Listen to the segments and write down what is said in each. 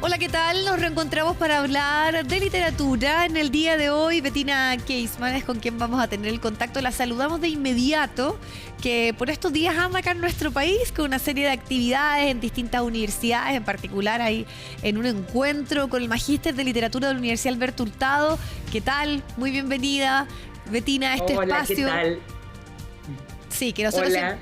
Hola, ¿qué tal? Nos reencontramos para hablar de literatura. En el día de hoy, Bettina Keisman es con quien vamos a tener el contacto. La saludamos de inmediato, que por estos días anda acá en nuestro país con una serie de actividades en distintas universidades, en particular ahí en un encuentro con el Magíster de Literatura de la Universidad Alberto Hurtado. ¿Qué tal? Muy bienvenida, Bettina, a este espacio. Hola, ¿qué tal? Sí, que nosotros... Hola.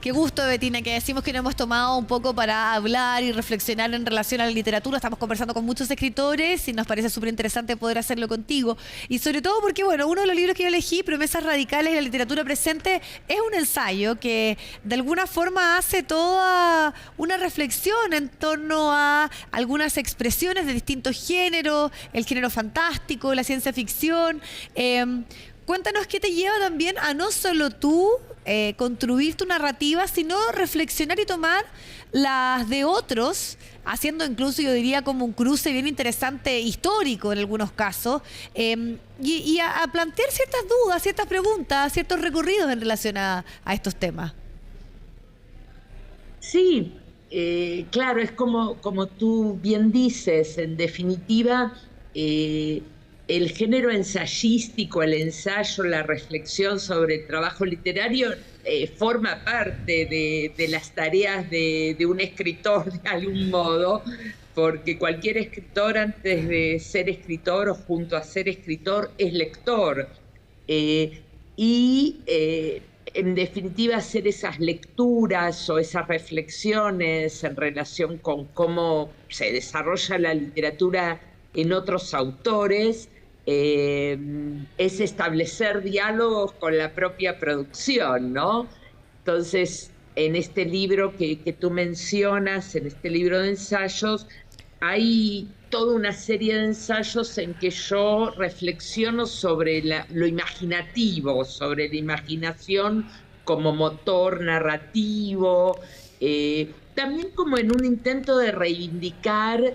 Qué gusto, Bettina, que decimos que nos hemos tomado un poco para hablar y reflexionar en relación a la literatura. Estamos conversando con muchos escritores y nos parece súper interesante poder hacerlo contigo. Y sobre todo porque, bueno, uno de los libros que yo elegí, Promesas Radicales de la Literatura Presente, es un ensayo que de alguna forma hace toda una reflexión en torno a algunas expresiones de distintos géneros, el género fantástico, la ciencia ficción. Cuéntanos qué te lleva también a no solo tú construir tu narrativa, sino reflexionar y tomar las de otros, haciendo incluso, yo diría, como un cruce bien interesante histórico en algunos casos, y a plantear ciertas dudas, ciertas preguntas, ciertos recorridos en relación a estos temas. Sí, claro, es como tú bien dices, en definitiva, el género ensayístico, el ensayo, la reflexión sobre el trabajo literario forma parte de las tareas de un escritor de algún modo, porque cualquier escritor antes de ser escritor o junto a ser escritor es lector. Eh, en definitiva, hacer esas lecturas o esas reflexiones en relación con cómo se desarrolla la literatura en otros autores, es establecer diálogos con la propia producción, ¿no? Entonces, en este libro que tú mencionas, en este libro de ensayos, hay toda una serie de ensayos en que yo reflexiono sobre lo imaginativo, sobre la imaginación como motor narrativo, también como en un intento de reivindicar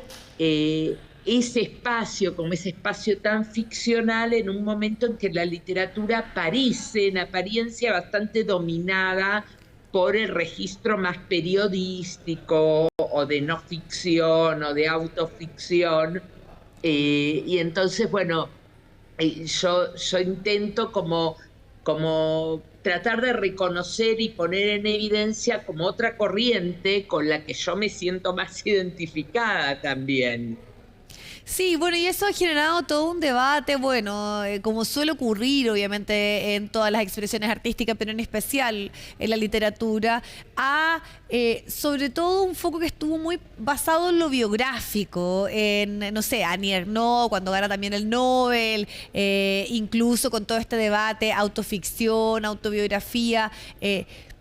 ese espacio, como ese espacio tan ficcional, en un momento en que la literatura parece, en apariencia, bastante dominada por el registro más periodístico o de no ficción o de autoficción. Y entonces, bueno, yo intento como tratar de reconocer y poner en evidencia como otra corriente con la que yo me siento más identificada también. Sí, bueno, y eso ha generado todo un debate, bueno, como suele ocurrir obviamente en todas las expresiones artísticas, pero en especial en la literatura, sobre todo un foco que estuvo muy basado en lo biográfico, en, no sé, Annie Ernaux, cuando gana también el Nobel, incluso con todo este debate, autoficción, autobiografía,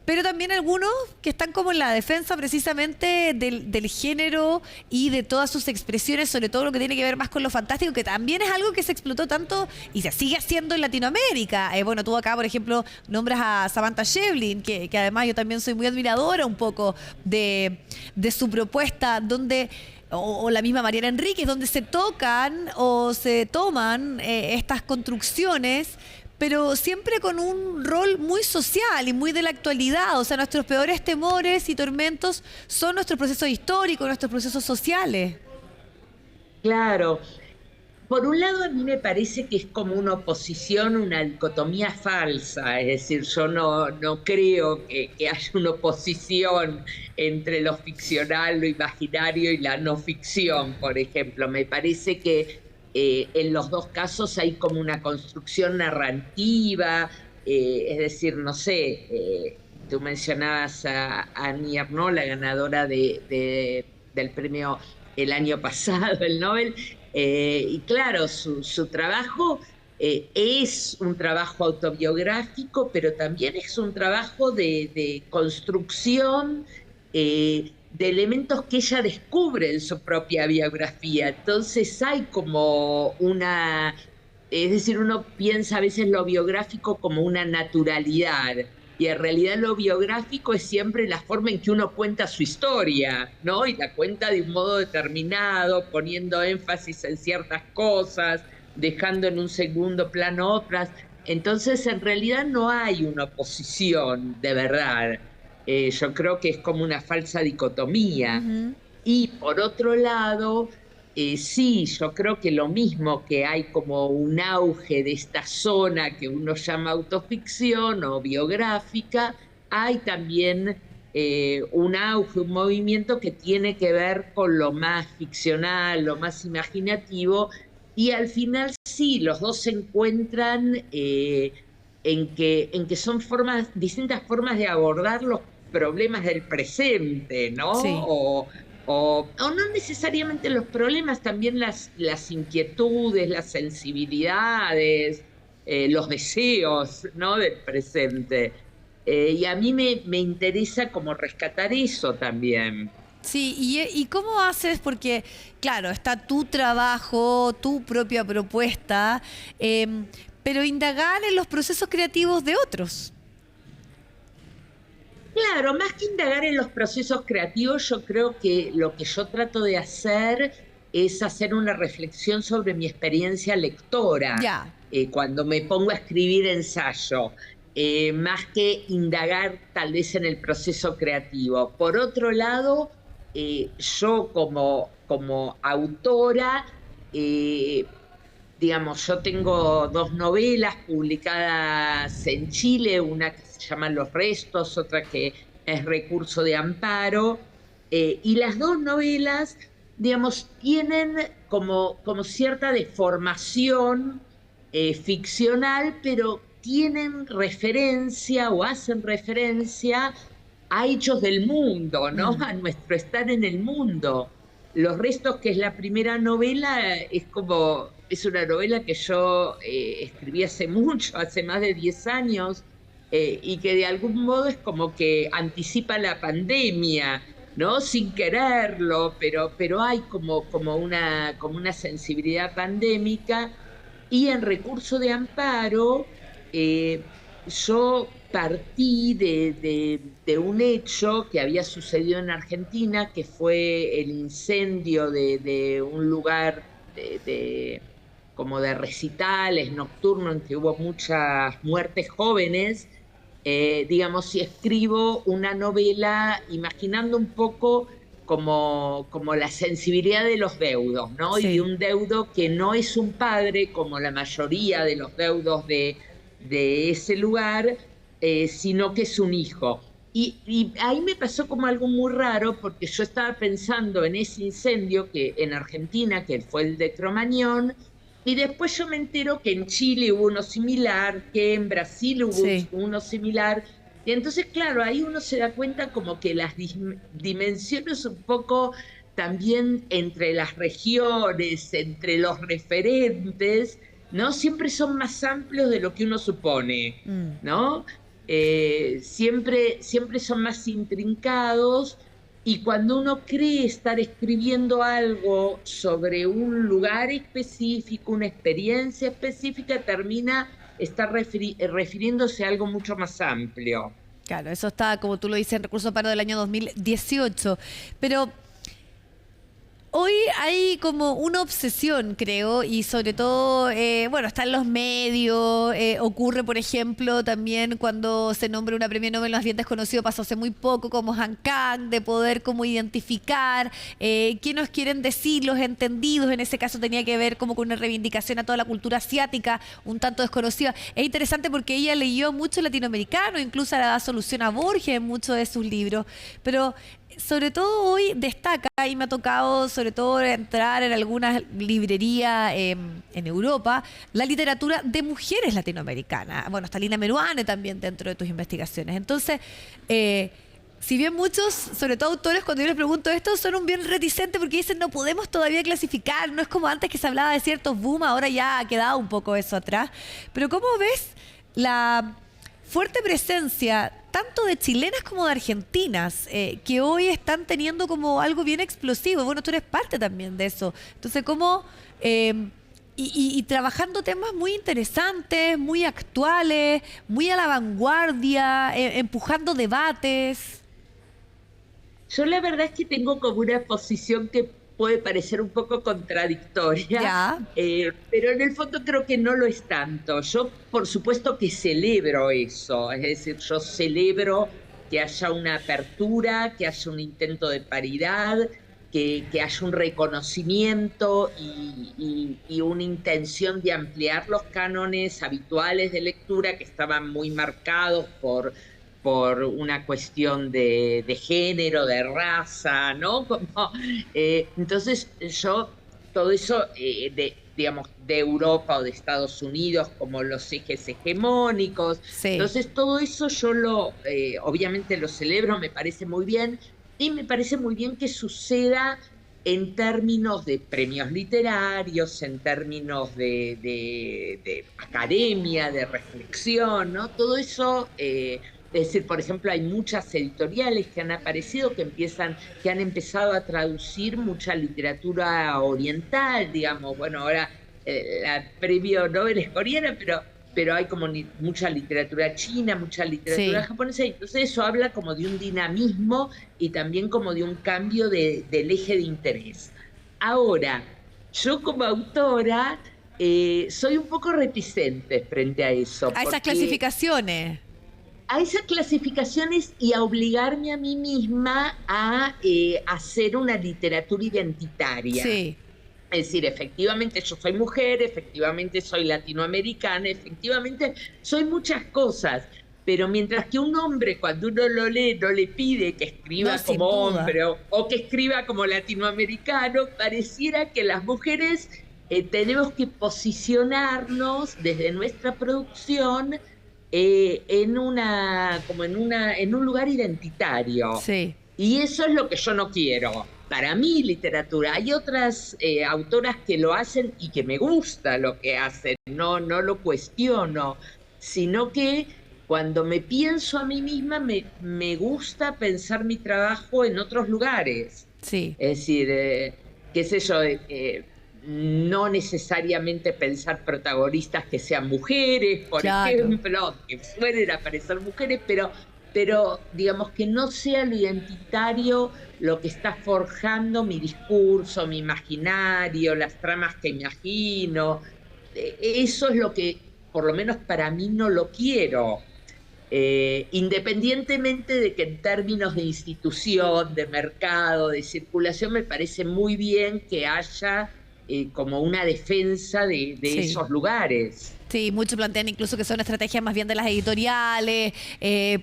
pero también algunos que están como en la defensa precisamente del género y de todas sus expresiones, sobre todo lo que tiene que ver más con lo fantástico, que también es algo que se explotó tanto y se sigue haciendo en Latinoamérica. Bueno, tú acá, por ejemplo, nombras a Samantha Schweblin, que además yo también soy muy admiradora un poco de su propuesta, donde... O la misma Mariana Enríquez, donde se tocan o se toman estas construcciones, pero siempre con un rol muy social y muy de la actualidad. O sea, nuestros peores temores y tormentos son nuestros procesos históricos, nuestros procesos sociales. Claro. Por un lado, a mí me parece que es como una oposición, una dicotomía falsa, es decir, yo no creo que haya una oposición entre lo ficcional, lo imaginario y la no ficción, por ejemplo. Me parece que en los dos casos hay como una construcción narrativa, es decir, no sé, tú mencionabas a Annie Ernaux, la ganadora del premio el año pasado, el Nobel. Y claro, su trabajo es un trabajo autobiográfico, pero también es un trabajo de construcción de elementos que ella descubre en su propia biografía. Entonces hay como es decir, uno piensa a veces lo biográfico como una naturalidad, y en realidad lo biográfico es siempre la forma en que uno cuenta su historia, ¿no? Y la cuenta de un modo determinado, poniendo énfasis en ciertas cosas, dejando en un segundo plano otras. Entonces, en realidad no hay una oposición de verdad. Yo creo que es como una falsa dicotomía. Uh-huh. Y por otro lado, sí, yo creo que lo mismo que hay como un auge de esta zona que uno llama autoficción o biográfica, hay también un auge, un movimiento que tiene que ver con lo más ficcional, lo más imaginativo, y al final sí, los dos se encuentran en que son distintas formas de abordar los problemas del presente, ¿no? Sí. O no necesariamente los problemas, también las inquietudes, las sensibilidades, los deseos, ¿no? Del presente. Y a mí me interesa como rescatar eso también. Sí, ¿y cómo haces? Porque, claro, está tu trabajo, tu propia propuesta, pero indagar en los procesos creativos de otros. Claro, más que indagar en los procesos creativos, yo creo que lo que yo trato de hacer es hacer una reflexión sobre mi experiencia lectora Ya. cuando me pongo a escribir ensayo, más que indagar tal vez en el proceso creativo. Por otro lado, yo como autora, eh, digamos, yo tengo dos novelas publicadas en Chile, una que se llama Los Restos, otra que es Recurso de Amparo, y las dos novelas, digamos, tienen como cierta deformación ficcional, pero tienen referencia o hacen referencia a hechos del mundo, ¿no? Mm. A nuestro estar en el mundo. Los Restos, que es la primera novela, es una novela que yo escribí hace mucho, hace más de 10 años, y que de algún modo es como que anticipa la pandemia, ¿no? Sin quererlo, pero hay como una sensibilidad pandémica. Y en Recurso de Amparo, eh, yo partí de un hecho que había sucedido en Argentina, que fue el incendio de un lugar como de recitales nocturno en que hubo muchas muertes jóvenes, digamos, y escribo una novela imaginando un poco como la sensibilidad de los deudos, ¿no? Y de Sí. un deudo que no es un padre, como la mayoría de los deudos de ese lugar, sino que es un hijo. Y ahí me pasó como algo muy raro, porque yo estaba pensando en ese incendio que en Argentina, que fue el de Cromañón, y después yo me entero que en Chile hubo uno similar, que en Brasil hubo Sí. uno similar. Y entonces, claro, ahí uno se da cuenta como que las dimensiones un poco también entre las regiones, entre los referentes, ¿no? Siempre son más amplios de lo que uno supone, Mm. ¿no? Siempre son más intrincados, y cuando uno cree estar escribiendo algo sobre un lugar específico, una experiencia específica, termina refiriéndose a algo mucho más amplio. Claro, eso está, como tú lo dices, en recurso paro del año 2018. Pero hoy hay como una obsesión, creo, y sobre todo, bueno, está en los medios, ocurre, por ejemplo, también cuando se nombra una premio Nobel más bien desconocido, pasó hace muy poco, como Han Kang, de poder como identificar qué nos quieren decir los entendidos. En ese caso tenía que ver como con una reivindicación a toda la cultura asiática, un tanto desconocida. Es interesante porque ella leyó mucho latinoamericano, incluso le da solución a Borges en muchos de sus libros, pero sobre todo hoy destaca, y me ha tocado sobre todo entrar en algunas librerías en Europa, la literatura de mujeres latinoamericanas. Bueno, está Lina Meruane también dentro de tus investigaciones. Entonces, si bien muchos, sobre todo autores, cuando yo les pregunto esto, son un bien reticentes porque dicen no podemos todavía clasificar, no es como antes que se hablaba de ciertos boom, ahora ya ha quedado un poco eso atrás. Pero ¿cómo ves la fuerte presencia tanto de chilenas como de argentinas, que hoy están teniendo como algo bien explosivo? Bueno, tú eres parte también de eso. Entonces, ¿cómo? Y trabajando temas muy interesantes, muy actuales, muy a la vanguardia, empujando debates. Yo la verdad es que tengo como una posición que puede parecer un poco contradictoria, Ya, pero en el fondo creo que no lo es tanto. Yo, por supuesto que celebro eso, es decir, yo celebro que haya una apertura, que haya un intento de paridad, que haya un reconocimiento y una intención de ampliar los cánones habituales de lectura que estaban muy marcados por una cuestión de género, de raza, ¿no? Entonces yo, todo eso digamos, de Europa o de Estados Unidos como los ejes hegemónicos, Sí. entonces todo eso yo obviamente lo celebro, me parece muy bien, y me parece muy bien que suceda en términos de premios literarios, en términos de academia, de reflexión, ¿no? Todo eso, es decir, por ejemplo, hay muchas editoriales que han aparecido, que han empezado a traducir mucha literatura oriental, digamos. Bueno, ahora la premio Nobel es coreana, pero hay como mucha literatura china, mucha literatura Sí. japonesa, y entonces eso habla como de un dinamismo y también como de un cambio del eje de interés. Ahora, yo como autora soy un poco reticente frente a eso, A esas porque clasificaciones. a esas clasificaciones y a obligarme a mí misma a hacer una literatura identitaria. Sí. Es decir, efectivamente yo soy mujer, efectivamente soy latinoamericana, efectivamente soy muchas cosas, pero mientras que un hombre cuando uno lo lee no le pide que escriba No, sin como duda. hombre o que escriba como latinoamericano, pareciera que las mujeres tenemos que posicionarnos desde nuestra producción en un lugar identitario. Sí. Y eso es lo que yo no quiero. Para mí, literatura. Hay otras autoras que lo hacen y que me gusta lo que hacen, no lo cuestiono, sino que cuando me pienso a mí misma, me gusta pensar mi trabajo en otros lugares. Sí. Es decir, qué sé yo, no necesariamente pensar protagonistas que sean mujeres, por Claro. ejemplo, que suelen aparecer mujeres, pero digamos que no sea lo identitario lo que está forjando mi discurso, mi imaginario, las tramas que imagino. Eso es lo que, por lo menos para mí, no lo quiero. Independientemente de que en términos de institución, de mercado, de circulación, me parece muy bien que haya como una defensa de Sí. esos lugares. Sí, muchos plantean incluso que son estrategias más bien de las editoriales,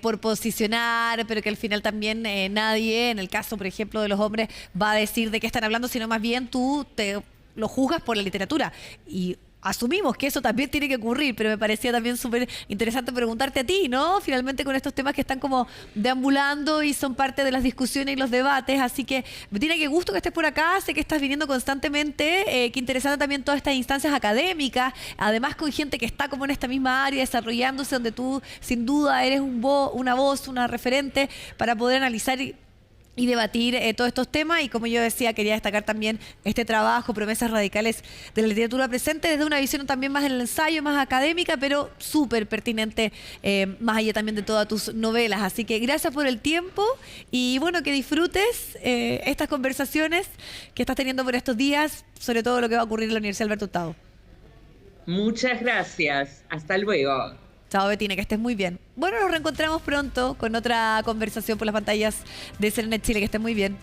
por posicionar, pero que al final también nadie, en el caso, por ejemplo, de los hombres, va a decir de qué están hablando, sino más bien tú te lo juzgas por la literatura. Y asumimos que eso también tiene que ocurrir, pero me parecía también súper interesante preguntarte a ti, ¿no? Finalmente con estos temas que están como deambulando y son parte de las discusiones y los debates, así que me tiene que gusto que estés por acá, sé que estás viniendo constantemente, qué interesante también todas estas instancias académicas, además con gente que está como en esta misma área desarrollándose, donde tú sin duda eres una voz, una referente para poder analizar y debatir todos estos temas. Y como yo decía, quería destacar también este trabajo, Promesas Radicales de la Literatura Presente, desde una visión también más del ensayo, más académica, pero súper pertinente, más allá también de todas tus novelas. Así que gracias por el tiempo y bueno, que disfrutes estas conversaciones que estás teniendo por estos días, sobre todo lo que va a ocurrir en la Universidad Alberto Hurtado. Muchas gracias. Hasta luego. Chao, Betina, que estés muy bien. Bueno, nos reencontramos pronto con otra conversación por las pantallas de Serenet Chile, que estés muy bien.